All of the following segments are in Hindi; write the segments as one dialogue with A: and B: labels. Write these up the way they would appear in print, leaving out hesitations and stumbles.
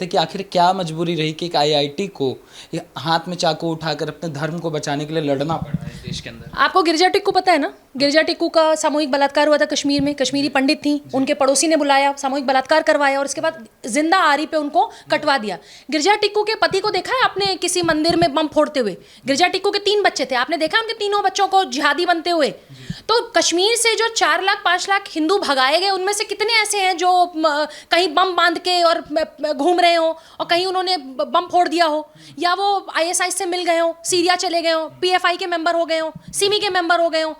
A: थे कि आखिर क्या मजबूरी रही कि एक आईआईटी को ये हाथ में चाकू उठाकर अपने धर्म को बचाने के लिए लड़ना पड़ा है इस देश के अंदर।
B: आपको गिरजा टिक्कू पता है ना? गिरजा टिक्कू का सामूहिक बलात्कार हुआ था कश्मीर में। कश्मीरी पंडित थी, उनके पड़ोसी ने बुलाया, सामूहिक बलात्कार करवाया और उसके बाद जिंदा आरी पे उनको कटवा दिया। गिरजा टिक्कू के पति को देखा है आपने किसी मंदिर में बम फोड़ते हुए? गिरजा टिक्कू के 3 बच्चे थे, आपने देखा उनके तीनों बच्चों को जिहादी बनते हुए? तो कश्मीर से जो 4 लाख 5 लाख हिंदू भगाए गए, उनमें से कितने ऐसे हैं जो कहीं बम बांध के और घूम रहे हो और कहीं उन्होंने बम फोड़ दिया हो, या वो आईएसआई से मिल गए हो, सीरिया चले गए हो, पीएफआई के मेंबर हो गए हो, सिमी के मेंबर हो गए हो।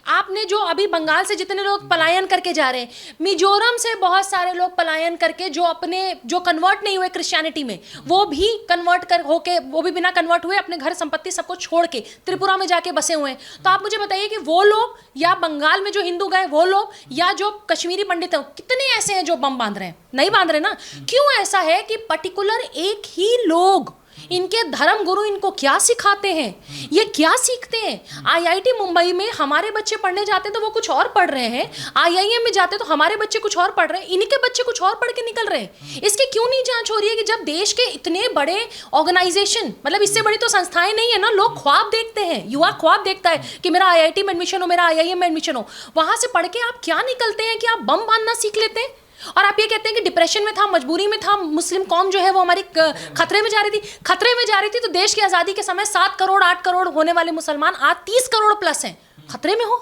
B: आपने जो अभी बंगाल से जितने लोग पलायन करके जा रहे हैं, मिजोरम से बहुत सारे लोग पलायन करके जो कन्वर्ट नहीं हुए क्रिश्चियनिटी में, वो भी कन्वर्ट कर होके, वो भी बिना कन्वर्ट हुए अपने घर संपत्ति सबको छोड़ के त्रिपुरा में जाके बसे हुए हैं। तो आप मुझे बताइए कि वो लोग, या बंगाल में जो हिंदू गए वो लोग, या जो कश्मीरी पंडित हैं, कितने ऐसे हैं जो बम बांध रहे हैं? नहीं बांध रहे ना। क्यों ऐसा है कि पर्टिकुलर एक ही लोग, इनके धर्म गुरु इनको क्या सिखाते हैं, ये क्या सीखते हैं? आईआईटी मुंबई में हमारे बच्चे पढ़ने जाते हैं तो वो कुछ और पढ़ रहे हैं, आईआईएम में जाते हैं तो हमारे बच्चे कुछ और पढ़ रहे हैं, इनके बच्चे कुछ और पढ़ के निकल रहे हैं। इसकी क्यों नहीं जांच हो रही है कि जब देश के इतने बड़े ऑर्गेनाइजेशन, मतलब इससे बड़ी तो संस्थाएं नहीं है ना, लोग ख्वाब देखते हैं, युवा ख्वाब देखता है कि मेरा आईआईटी में एडमिशन हो, मेरा आईआईएम में एडमिशन हो। वहां से पढ़ के आप क्या निकलते हैं कि आप बम बांधना सीख लेते हैं और आप ये कहते हैं कि डिप्रेशन में था, मजबूरी में था, मुस्लिम कौम जो है वो हमारी खतरे में जा रही थी। खतरे में जा रही थी तो देश की आज़ादी के समय 7 करोड़ 8 करोड़ होने वाले मुसलमान आज 30 करोड़ प्लस हैं। खतरे में हो।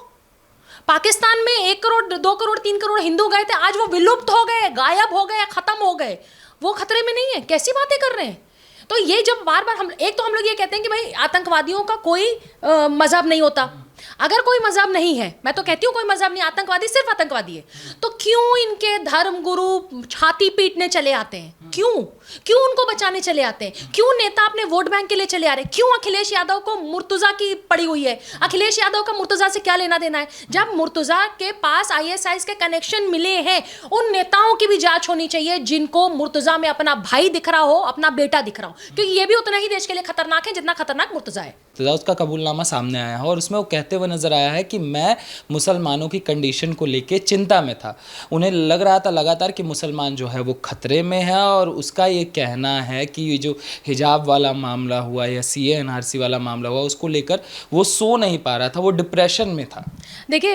B: पाकिस्तान में 1 करोड़ 2 करोड़ 3 करोड़ हिंदू गए थे, आज वो विलुप्त हो गए, गायब हो गए, खत्म हो गए। वो खतरे में नहीं है? कैसी बातें कर रहे हैं? तो ये जब बार बार हम लोग ये कहते हैं कि भाई आतंकवादियों का कोई मजहब नहीं होता। अगर कोई मजहब नहीं है, मैं तो कहती हूँ कोई मजहब नहीं, आतंकवादी सिर्फ आतंकवादी है, तो क्यों इनके धर्म गुरु छाती पीटने चले आते हैं? क्यों उनको बचाने चले आते हैं? क्यों नेता अपने वोट बैंक के लिए चले आ रहे हैं? क्यों अखिलेश यादव को मुर्तुजा की पड़ी हुई है? अखिलेश यादव का मुर्तुजा से क्या लेना देना है? जब मुर्तुजा के पास आईएसआई के कनेक्शन मिले हैं, उन नेताओं की भी जांच होनी चाहिए जिनको मुर्तुजा में अपना भाई दिख रहा हो, अपना बेटा दिख रहा हो, क्योंकि ये भी उतना ही देश के लिए खतरनाक है जितना खतरनाक मुर्तुजा है।
A: उसका कबूलनामा सामने आया है और उसमें वो कहते हुए नजर आया है कि मैं मुसलमानों की कंडीशन को लेके चिंता में था। उन्हें लग रहा था लगातार कि मुसलमान जो है वो खतरे में है और उसका ये कहना है कि ये जो हिजाब वाला मामला हुआ या सीए एनआरसी वाला मामला हुआ, उसको लेकर वो सो नहीं पा रहा था, वो डिप्रेशन में था।
B: देखिए,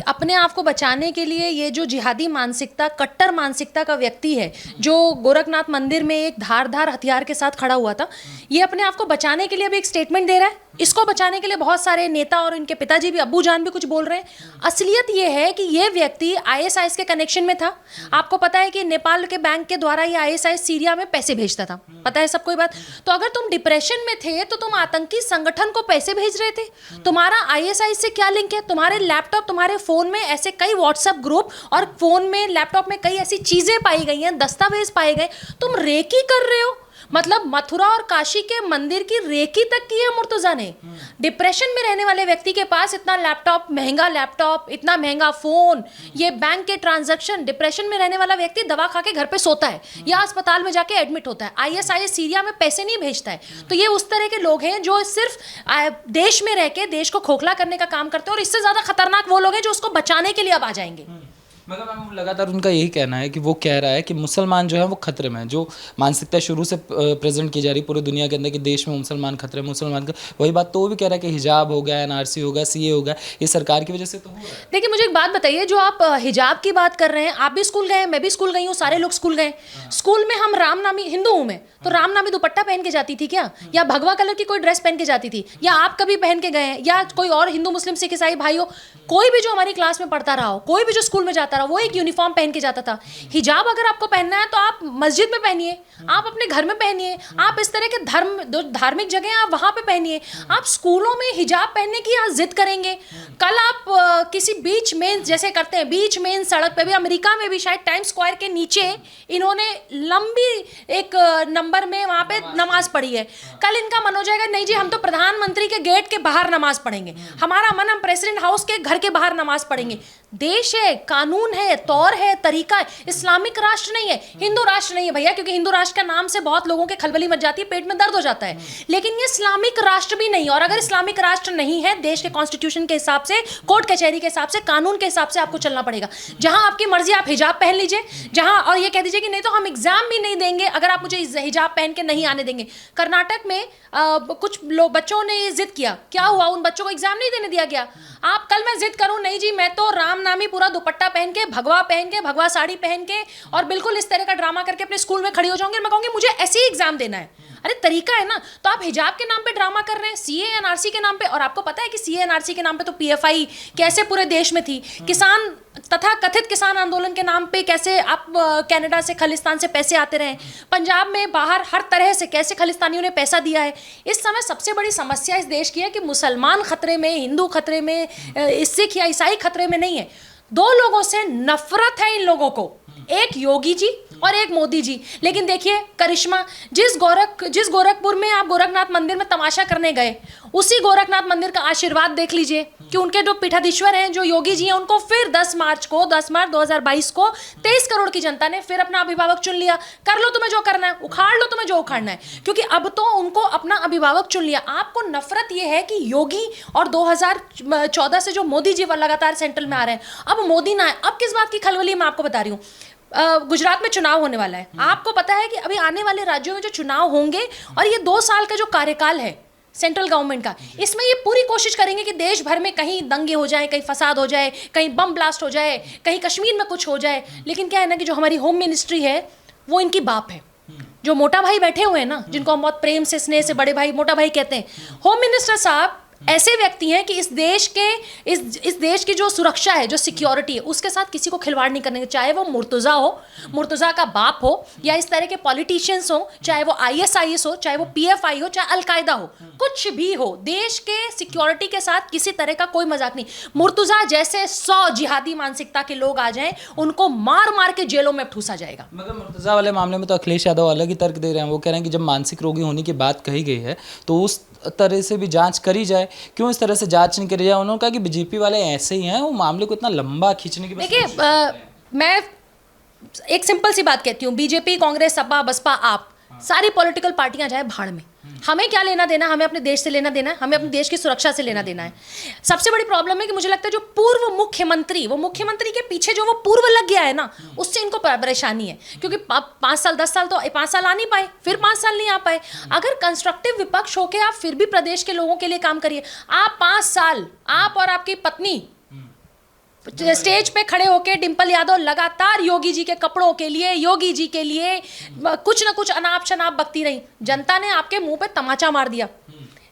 B: अपने आप को बचाने के लिए ये जो जिहादी मानसिकता, कट्टर मानसिकता का व्यक्ति है, जो गोरखनाथ मंदिर में एक धारदार हथियार के साथ खड़ा हुआ था, ये अपने आप को बचाने के लिए अभी एक स्टेटमेंट दे रहा है। इसको बचाने के लिए बहुत सारे नेता और इनके पिताजी भी, अब्बू जान भी कुछ बोल रहे हैं। असलियत ये है कि ये व्यक्ति आईएसआई के कनेक्शन में था। आपको पता है कि नेपाल के बैंक के द्वारा ये आईएसआई सीरिया में पैसे भेजता था, पता है सबको ये बात? तो अगर तुम डिप्रेशन में थे तो तुम आतंकी संगठन को पैसे भेज रहे थे। तुम्हारा आईएसआई से क्या लिंक है? तुम्हारे लैपटॉप, तुम्हारे फोन में ऐसे कई व्हाट्सएप ग्रुप और फोन में, लैपटॉप में कई ऐसी चीजें पाई गई हैं, दस्तावेज पाए गए, तुम रेकी कर रहे हो। मतलब मथुरा और काशी के मंदिर की रेकी तक की है मुर्तुजा ने। डिप्रेशन में रहने वाले व्यक्ति के पास इतना लैपटॉप, इतना महंगा फोन, ये बैंक के ट्रांजैक्शन, डिप्रेशन में रहने वाला व्यक्ति दवा खा के घर पे सोता है या अस्पताल में जाके एडमिट होता है। आईएसआई सीरिया में पैसे नहीं भेजता है। तो ये उस तरह के लोग हैं जो सिर्फ देश में रह के देश को खोखला करने का काम करते हैं, और इससे ज्यादा खतरनाक वो लोग हैं जो उसको बचाने के लिए अब आ जाएंगे।
A: मगर मैम लगातार उनका यही कहना है कि वो कह रहा है कि मुसलमान जो है वो खतरे में है। जो मानसिकता शुरू से प्रेजेंट की जा रही पूरी दुनिया के अंदर कि देश में मुसलमान खतरे में, मुसलमान का वही बात तो वो भी कह रहा है कि हिजाब हो गया, एनआरसी हो गया, सीए हो गया, ये सरकार की वजह से तो हो रहा है।
B: देखिए, मुझे एक बात बताइए, जो आप हिजाब की बात कर रहे हैं, आप भी स्कूल गए, मैं भी स्कूल गई हूँ, सारे लोग स्कूल गए। स्कूल में हम रामनामी, हिंदू हूँ मैं, तो रामनामी दुपट्टा पहन के जाती थी क्या? या भगवा कलर की कोई ड्रेस पहन के जाती थी? या आप कभी पहन के गए हैं? या कोई और हिंदू मुस्लिम सिख ईसाई भाई हो, कोई भी जो हमारी क्लास में पढ़ता रहा हो, कोई भी जो स्कूल में जाता रहा, वो एक यूनिफॉर्म पहन के जाता था। हिजाब अगर आपको पहनना है तो आप मस्जिद में पहनिए, आप अपने घर में पहनिए, आप इस तरह के धार्मिक जगह आप वहां पे पहनिए। आप स्कूलों में हिजाब पहनने की आज जिद करेंगे, कल आप किसी बीच में, जैसे करते हैं बीच में सड़क पे भी, अमेरिका में भी शायद टाइम्स स्क्वायर के नीचे इन्होंने लंबी एक नंबर में वहां पे नमाज पढ़ी है। कल इनका मन हो जाएगा, नहीं जी हम तो प्रधानमंत्री के गेट के बाहर नमाज पढ़ेंगे, हमारा मन हम प्रेसिडेंट हाउस के घर के बाहर नमाज पढ़ेंगे। देश है, कानून है, तौर है, तरीका है। इस्लामिक राष्ट्र नहीं है, हिंदू राष्ट्र नहीं है भैया, क्योंकि हिंदू राष्ट्र का नाम से बहुत लोगों के खलबली मच जाती है, पेट में दर्द हो जाता है। लेकिन ये इस्लामिक राष्ट्र भी नहीं। और अगर इस्लामिक राष्ट्र नहीं है, देश के कॉन्स्टिट्यूशन के हिसाब से, कोर्ट कचहरी के हिसाब से, कानून के हिसाब से आपको चलना पड़ेगा। जहां आपकी मर्जी आप हिजाब पहन लीजिए, जहां और ये कह दीजिए कि नहीं तो हम एग्जाम भी नहीं देंगे अगर आप मुझे हिजाब पहन के नहीं आने देंगे। कर्नाटक में कुछ लोग बच्चों ने जिद किया, क्या हुआ? उन बच्चों को एग्जाम नहीं देने दिया गया। आप कल मैं जिद करूं, नहीं जी मैं तो राम नामी पूरा दुपट्टा पहन के, भगवा साड़ी पहन के और बिल्कुल इस तरह का ड्रामा करके अपने स्कूल में खड़ी हो जाऊंगी, मैं कहूंगी मुझे ऐसे ही एग्जाम देना है। अरे तरीका है ना। तो आप हिजाब के नाम पे ड्रामा कर रहे हैं, सीए एनआरसी के नाम पे। और आपको पता है कि सीए एनआरसी के नाम पे तो पीएफआई कैसे पूरे देश में थी, किसान तथा कथित किसान आंदोलन के नाम पे कैसे आप कनाडा से, खालिस्तान से पैसे आते रहे, पंजाब में बाहर हर तरह से कैसे खालिस्तानियों ने पैसा दिया है। इस समय सबसे बड़ी समस्या इस देश की है कि मुसलमान खतरे में, हिंदू खतरे में, सिख या ईसाई खतरे में नहीं है। दो लोगों से नफरत है इन लोगों को, एक योगी जी और एक मोदी जी। लेकिन देखिए करिश्मा, जिस गोरखपुर में आप गोरखनाथ मंदिर में तमाशा करने गए, उसी गोरखनाथ मंदिर का आशीर्वाद देख लीजिए कि उनके जो पीठाधीश्वर हैं, जो योगी जी हैं, उनको फिर 10 मार्च 2022 को 23 करोड़ की जनता ने फिर अपना अभिभावक चुन लिया। कर लो तुम्हें जो करना है, उखाड़ लो तुम्हें जो उखाड़ना है, क्योंकि अब तो उनको अपना अभिभावक चुन लिया। आपको नफरत यह है कि योगी और 2014 से जो मोदी जी लगातार सेंट्रल में आ रहे हैं, अब मोदी ना है। अब किस बात की खलबली मैं आपको बता रही हूँ। गुजरात में चुनाव होने वाला है। आपको पता है कि अभी आने वाले राज्यों में जो चुनाव होंगे और ये 2 साल का जो कार्यकाल है सेंट्रल गवर्नमेंट का, इसमें ये पूरी कोशिश करेंगे कि देश भर में कहीं दंगे हो जाए, कहीं फसाद हो जाए, कहीं बम ब्लास्ट हो जाए, कहीं कश्मीर में कुछ हो जाए। लेकिन क्या है ना कि जो हमारी होम मिनिस्ट्री है वो इनकी बाप है। जो मोटा भाई बैठे हुए हैं ना, जिनको हम बहुत प्रेम से, स्नेह से बड़े भाई, मोटा भाई कहते हैं, होम मिनिस्टर साहब ऐसे व्यक्ति हैं कि इस देश की जो सुरक्षा है, जो सिक्योरिटी है, उसके साथ किसी को खिलवाड़ नहीं करने, चाहे वो मुर्तज़ा हो, मुर्तज़ा का बाप हो, या इस तरह के पॉलिटिशियंस हो, चाहे वो ISIS हो, चाहे वो PFI हो, चाहे अलकायदा हो, कुछ भी हो, देश के सिक्योरिटी के साथ किसी तरह का कोई मजाक नहीं। मुर्तज़ा जैसे 100 जिहादी मानसिकता के लोग आ जाएं, उनको मार मार के जेलों में ठूसा जाएगा।
A: मगर मुर्तज़ा वाले मामले में तो अखिलेश यादव अलग ही तर्क दे रहे हैं। वो कह रहे हैं कि जब मानसिक रोगी होने की बात कही गई है तो उस तरह से भी जांच करी जाए, क्यों इस तरह से जांच नहीं करी जाए? उन्होंने कहा कि बीजेपी वाले ऐसे ही हैं, वो मामले को इतना लंबा खींचने की।
B: देखिए मैं एक सिंपल सी बात कहती हूँ, बीजेपी, कांग्रेस, सपा, बसपा, आप सारी पॉलिटिकल पार्टियां जाए भाड़ में। हमें क्या लेना देना, हमें अपने देश से लेना देना है, हमें अपने देश की सुरक्षा से लेना देना है। सबसे बड़ी प्रॉब्लम है कि मुझे लगता है जो पूर्व मुख्यमंत्री, वो मुख्यमंत्री के पीछे जो वो पूर्व लग गया है ना, उससे इनको परेशानी है। क्योंकि 5 साल 10 साल तो 5 साल आ नहीं पाए, फिर 5 साल नहीं आ पाए। अगर कंस्ट्रक्टिव विपक्ष होके आप फिर भी प्रदेश के लोगों के लिए काम करिए। आप 5 साल, आप और आपकी पत्नी स्टेज पे खड़े होके, डिंपल यादव लगातार योगी जी के कपड़ों के लिए, योगी जी के लिए कुछ ना कुछ अनाप शनाप बकती रही। जनता ने आपके मुंह पे तमाचा मार दिया।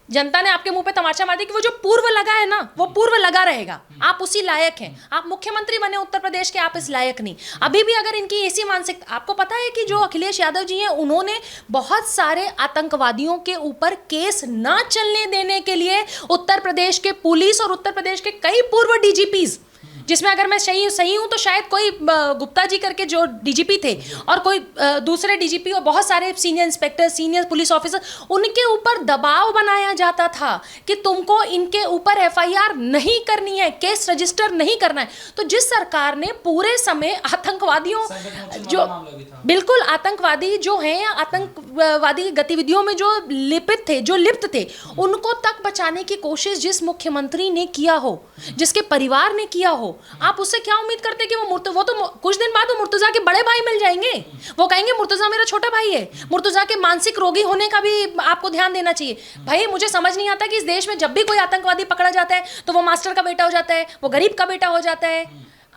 B: जनता ने आपके मुंह पे तमाचा मार दिया कि वो जो पूर्व लगा है ना, वो पूर्व लगा रहेगा। आप उसी लायक हैं। आप मुख्यमंत्री बने उत्तर प्रदेश के, आप इस लायक नहीं। अभी भी अगर इनकी ऐसी मानसिकता, आपको पता है कि जो अखिलेश यादव जी हैं, उन्होंने बहुत सारे आतंकवादियों के ऊपर केस ना चलने देने के लिए उत्तर प्रदेश के पुलिस और उत्तर प्रदेश के कई पूर्व DGPs, जिसमें अगर मैं सही हूं तो शायद कोई गुप्ता जी करके जो DGP थे, और कोई दूसरे DGP और बहुत सारे senior inspector, senior police officer, उनके ऊपर दबाव बनाया जाता था कि तुमको इनके ऊपर FIR नहीं करनी है, केस रजिस्टर नहीं करना है। तो जिस सरकार ने पूरे समय आतंकवादियों, जो बिल्कुल आतंकवादी जो हैं या आतंकवादी गतिविधियों में जो लिप्त थे, उनको तक बचाने की कोशिश जिस मुख्यमंत्री ने किया हो, जिसके परिवार ने किया हो, आप उससे क्या उम्मीद करते कि वो तो कुछ दिन बाद वो मुर्तज़ा के बड़े भाई मिल जाएंगे। वो कहेंगे मुर्तज़ा मेरा छोटा भाई है। मुर्तज़ा के मानसिक रोगी होने का भी आपको ध्यान देना चाहिए। भाई मुझे समझ नहीं आता कि इस देश में जब भी कोई आतंकवादी पकड़ा जाता है तो वो मास्टर का बेटा हो जाता है, वो गरीब का बेटा हो जाता है।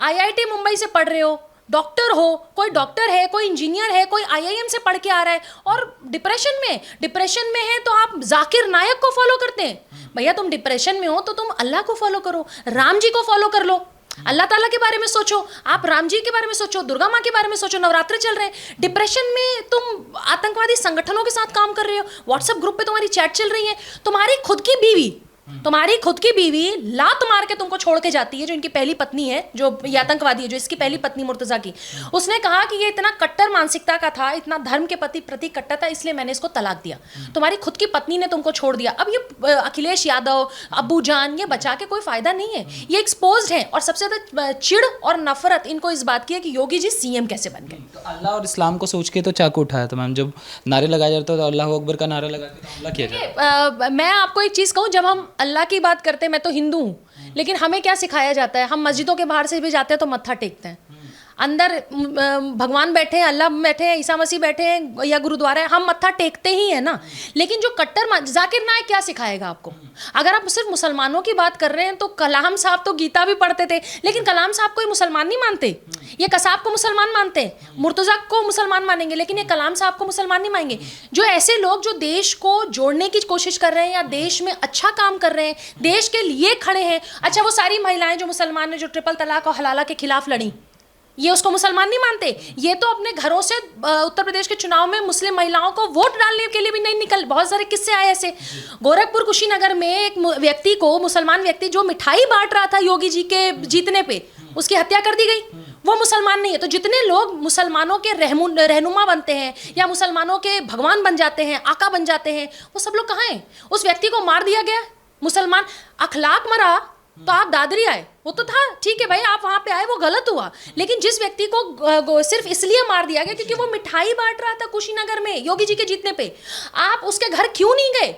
B: IIT मुंबई से पढ़ रहे हो, डॉक्टर हो, कोई डॉक्टर है, कोई इंजीनियर है, कोई IIM से पढ़ के आ रहा है, और डिप्रेशन में है तो आप जाकिर नायक को फॉलो करते हैं। भैया तुम डिप्रेशन में हो तो तुम अल्लाह को फॉलो करो, राम जी को फॉलो कर लो, अल्लाह ताला के बारे में सोचो, आप राम जी के बारे में सोचो, दुर्गा माँ के बारे में सोचो। नवरात्र चल रहे हैं, डिप्रेशन में तुम आतंकवादी संगठनों के साथ काम कर रहे हो, व्हाट्सएप ग्रुप पे तुम्हारी चैट चल रही है, तुम्हारी खुद की बीवी तुम्हारी खुद की बीवी लात मार के तुमको छोड़ के जाती है, जो इनकी पहली पत्नी है, जो ये आतंकवादी है, जो इसकी पहली पत्नी मुर्तजा की। उसने कहा कि ये इतना कट्टर मानसिकता का था, इतना धर्म के प्रति कट्टर था, इसलिए मैंने इसको तलाक दिया। तुम्हारी खुद की पत्नी ने तुमको छोड़ दिया। अब ये अखिलेश यादव, अब्बू जान, ये बचा के कोई फायदा नहीं है, ये एक्सपोज्ड है। और सबसे ज्यादा चिढ़ और नफरत इनको इस बात की है कि योगी जी सीएम कैसे बन गए।
A: तो अल्लाह और इस्लाम को सोच के तो चाकू उठाया था मैम, जब नारे लगाए जाते तो अल्लाह अकबर का नारा लगा के तो हमला किया जाता।
B: मैं आपको एक चीज़ कहूँ, जब हम अल्लाह की बात करते हैं, मैं तो हिंदू हूँ, लेकिन हमें क्या सिखाया जाता है, हम मस्जिदों के बाहर से भी जाते हैं तो मत्था टेकते हैं। अंदर भगवान बैठे हैं, अल्लाह बैठे हैं, ईसा मसीह बैठे हैं या गुरुद्वारा है, हम मत्था टेकते ही है ना। लेकिन जो कट्टर जाकिर नाइक क्या सिखाएगा आपको? अगर आप सिर्फ मुसलमानों की बात कर रहे हैं तो कलाम साहब तो गीता भी पढ़ते थे, लेकिन कलाम साहब को ये मुसलमान नहीं मानते। ये कसाब को मुसलमान मानते हैं, मुर्तज़ा को मुसलमान मानेंगे, लेकिन ये कलाम साहब को मुसलमान नहीं मानेंगे। जो ऐसे लोग जो देश को जोड़ने की कोशिश कर रहे हैं या देश में अच्छा काम कर रहे हैं, देश के लिए खड़े हैं। अच्छा, वो सारी महिलाएं जो मुसलमान हैं, जो ट्रिपल तलाक और हलाला के खिलाफ लड़ी, ये उसको मुसलमान नहीं मानते। ये तो अपने घरों से उत्तर प्रदेश के चुनाव में मुस्लिम महिलाओं को वोट डालने के लिए भी नहीं निकल। बहुत सारे किस्से आए ऐसे। गोरखपुर कुशीनगर में एक व्यक्ति को, मुसलमान व्यक्ति जो मिठाई बांट रहा था योगी जी के जीतने पे, उसकी हत्या कर दी गई। वो मुसलमान नहीं है। तो जितने लोग मुसलमानों के रहनुमा बनते हैं या मुसलमानों के भगवान बन जाते हैं, आका बन जाते हैं, वो सब लोग कहाँ हैं? उस व्यक्ति को मार दिया गया, मुसलमान अखलाक मरा तो आप दादरी आए, वो तो था ठीक है भाई, आप वहाँ पे आए, वो गलत हुआ। लेकिन जिस व्यक्ति को सिर्फ इसलिए मार दिया गया क्योंकि वो मिठाई बांट रहा था कुशीनगर में योगी जी के जीतने पे, आप उसके घर क्यों नहीं गए?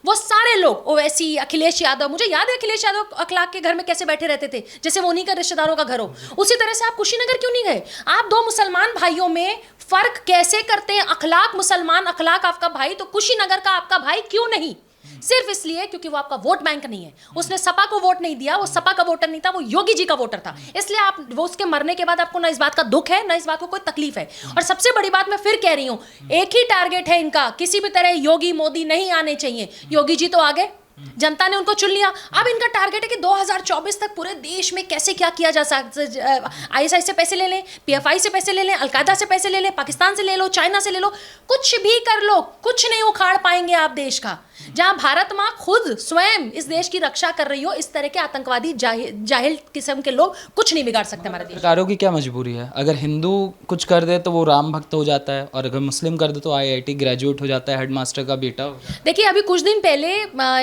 B: वो सारे लोग, ओवैसी, अखिलेश यादव, मुझे याद है अखिलेश यादव अखलाक के घर में कैसे बैठे रहते थे, जैसे वो उन्हीं का रिश्तेदारों का घर हो। उसी तरह से आप कुशीनगर क्यों नहीं गए? आप दो मुसलमान भाइयों में फर्क कैसे करते हैं? अखलाक मुसलमान, अखलाक आपका भाई, तो कुशीनगर का आपका भाई क्यों नहीं? सिर्फ इसलिए क्योंकि वो आपका वोट बैंक नहीं है। उसने सपा को वोट नहीं दिया, वो सपा का वोटर नहीं था, वो योगी जी का वोटर था। इसलिए आप, वो उसके मरने के बाद आपको ना इस बात का दुख है, ना इस बात को कोई तकलीफ है। और सबसे बड़ी बात मैं फिर कह रही हूं, एक ही टारगेट है इनका, किसी भी तरह योगी मोदी नहीं आने चाहिए। योगी जी तो आ गए, जनता ने उनको चुन लिया। अब इनका टारगेट है कि 2024 तक पूरे देश में कैसे क्या किया जा सकता। आईएसआई से पैसे ले लें, पीएफआई से पैसे ले लें, अलकायदा से पैसे ले लें, पाकिस्तान से ले लो, चाइना से ले लो, कुछ भी कर लो, कुछ नहीं उखाड़ पाएंगे आप देश का। जहां भारत माँ खुद स्वयं इस देश की रक्षा कर रही हो, इस तरह के आतंकवादी जाहिल किस्म के लोग कुछ नहीं बिगाड़ सकते हमारे देश।
A: सरकारों की क्या मजबूरी है? अगर हिंदू कुछ कर दे तो वो राम भक्त हो जाता है, और अगर मुस्लिम कर दे तो आईआईटी ग्रेजुएट हो जाता है, हेडमास्टर का बेटा हो जाता है।
B: देखिए, अभी कुछ दिन पहले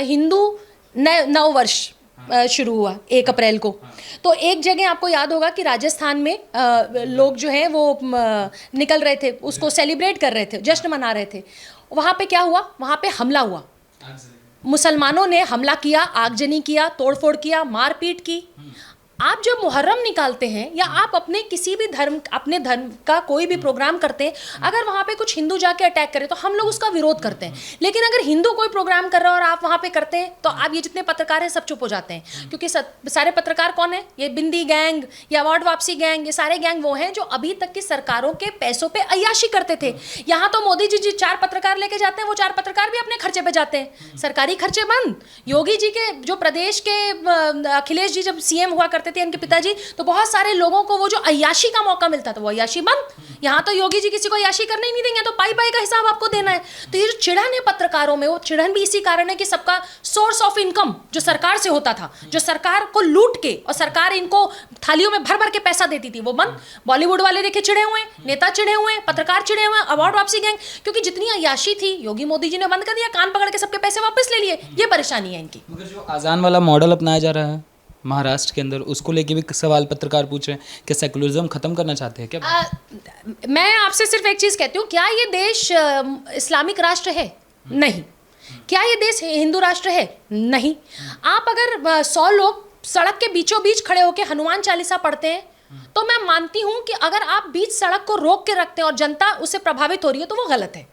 B: हिंदू नव वर्ष शुरू हुआ 1 अप्रैल को। तो एक जगह आपको याद होगा कि राजस्थान में लोग जो हैं वो निकल रहे थे, उसको सेलिब्रेट कर रहे थे, जश्न मना रहे थे। वहाँ पे क्या हुआ? वहाँ पे हमला हुआ, मुसलमानों ने हमला किया, आगजनी किया, तोड़फोड़ किया, मारपीट की। आप जब मुहर्रम निकालते हैं या आप अपने किसी भी धर्म, अपने धर्म का कोई भी प्रोग्राम करते हैं, अगर वहाँ पे कुछ हिंदू जाके अटैक करें तो हम लोग उसका विरोध करते हैं। लेकिन अगर हिंदू कोई प्रोग्राम कर रहा है और आप वहाँ पे करते हैं तो आप, ये जितने पत्रकार हैं सब चुप हो जाते हैं। क्योंकि सारे पत्रकार कौन है? ये बिंदी गैंग या अवार्ड वापसी गैंग, ये सारे गैंग वो हैं जो अभी तक की सरकारों के पैसों पर अय्याशी करते थे। यहाँ तो मोदी जी 4 पत्रकार लेके जाते हैं, वो 4 पत्रकार भी अपने खर्चे पर जाते हैं। सरकारी खर्चे बंद। योगी जी के जो प्रदेश के अखिलेश जी जब सीएम हुआ करते थे, इनके पिताजी, तो बहुत सारे लोगों को वो जो अय्याशी का मौका मिलता था वो अय्याशी बंद। यहाँ तो योगी जी किसी को अय्याशी करने ही नहीं देंगे, तो पाई का हिसाब आपको देना है। तो ये जो चिढ़न है पत्रकारों में, वो चिढ़न भी इसी कारण है कि सबका सोर्स ऑफ इनकम जो सरकार से होता था, जो सरकार को लूट के और सरकार इनको थालियों में भर भर के पैसा देती थी, वो बंद। बॉलीवुड वाले देखे चिढ़े हुए, नेता चिढ़े हुए, पत्रकार चिढ़े हुए, अवार्ड वापसी गैंग, क्योंकि जितनी अय्याशी थी योगी मोदी जी ने बंद कर दिया, कान पकड़ के सबके पैसे वापस ले लिए। ये परेशानी है इनकी।
A: मगर जो आज़ान वाला मॉडल अपनाया जा रहा है महाराष्ट्र के अंदर, उसको लेके भी सवाल पत्रकार पूछ रहे हैं कि सेकुलरिज्म खत्म करना चाहते हैं क्या?
B: मैं आपसे सिर्फ एक चीज़ कहती हूँ, क्या ये देश इस्लामिक राष्ट्र है? नहीं। क्या ये देश हिंदू राष्ट्र है? नहीं। आप अगर 100 लोग सड़क के बीचों बीच खड़े होकर हनुमान चालीसा पढ़ते हैं तो मैं मानती हूँ कि अगर आप बीच सड़क को रोक के रखते हैं और जनता उससे प्रभावित हो रही है तो वो गलत है।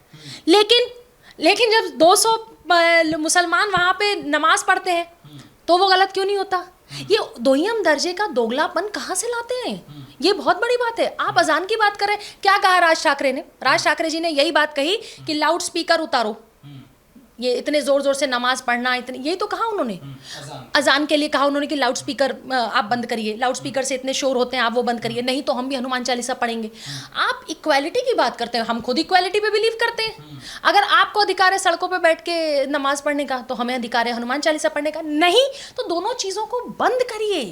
B: लेकिन जब 200 मुसलमान वहाँ पे नमाज पढ़ते हैं तो वो गलत क्यों नहीं होता? ये दोयम दर्जे का दोगलापन कहाँ से लाते हैं? ये बहुत बड़ी बात है। आप अजान की बात करें, क्या कहा राज ठाकरे ने? राज ठाकरे जी ने यही बात कही कि लाउड स्पीकर उतारो। ये इतने ज़ोर ज़ोर से नमाज पढ़ना, इतने, यही तो कहा उन्होंने। अजान के लिए कहा उन्होंने कि लाउड स्पीकर आप बंद करिए, लाउड स्पीकर से इतने शोर होते हैं आप वो बंद करिए, नहीं तो हम भी हनुमान चालीसा पढ़ेंगे। आप इक्वालिटी की बात करते हैं, हम खुद इक्वालिटी पे बिलीव करते हैं। अगर आपको अधिकार है सड़कों पे बैठ के नमाज पढ़ने का, तो हमें अधिकार है हनुमान चालीसा पढ़ने का। नहीं तो दोनों चीज़ों को बंद करिए,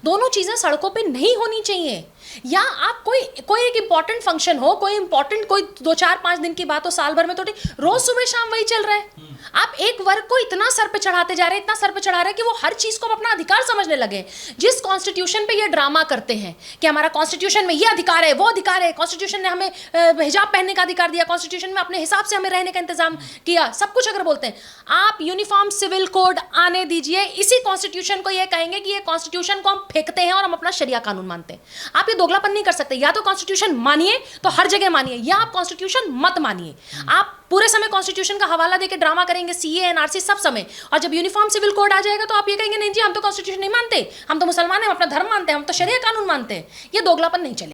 B: दोनों चीज़ें सड़कों पे नहीं होनी चाहिए। या आप कोई एक इंपॉर्टेंट फंक्शन हो, कोई इंपॉर्टेंट, कोई 2-4-5 दिन की बात हो, साल भर में तो ठीक, रोज सुबह शाम वही चल रहा है। आप एक वर्ग को इतना सर पे चढ़ाते जा रहे हैं, इतना सर पे चढ़ा रहे हैं कि वो हर चीज को अपना अधिकार समझने लगे। जिस कॉन्स्टिट्यूशन पे ये ड्रामा करते हैं कि हमारा कॉन्स्टिट्यूशन में ये अधिकार है, वो अधिकार है, कॉन्स्टिट्यूशन ने हमें हिजाब पहनने का अधिकार दिया, कॉन्स्टिट्यूशन में अपने हिसाब से हमें रहने का इंतजाम किया, सब कुछ अगर बोलते हैं, आप यूनिफॉर्म सिविल कोड आने दीजिए, इसी कॉन्स्टिट्यूशन को ये कहेंगे कि ये कॉन्स्टिट्यूशन को हम फेंकते हैं और हम अपना शरिया कानून मानते हैं। आप ये दोगलापन नहीं कर सकते। या तो कॉन्स्टिट्यूशन मानिए तो हर जगह मानिए, या आप कॉन्स्टिट्यूशन मत मानिए। आप पूरे समय कॉन्स्टिट्यूशन का हवाला देके ड्रामा करेंगे, सीए एनआरसी सब समय, और जब यूनिफॉर्म सिविल कोड आ जाएगा तो आप ये कहेंगे नहीं जी हम तो कॉन्स्टिट्यूशन नहीं मानते, हम तो मुसलमान हैं, हम अपना धर्म मानते हैं, हम तो शरिया कानून मानते हैं। ये दोगलापन नहीं चलेगा।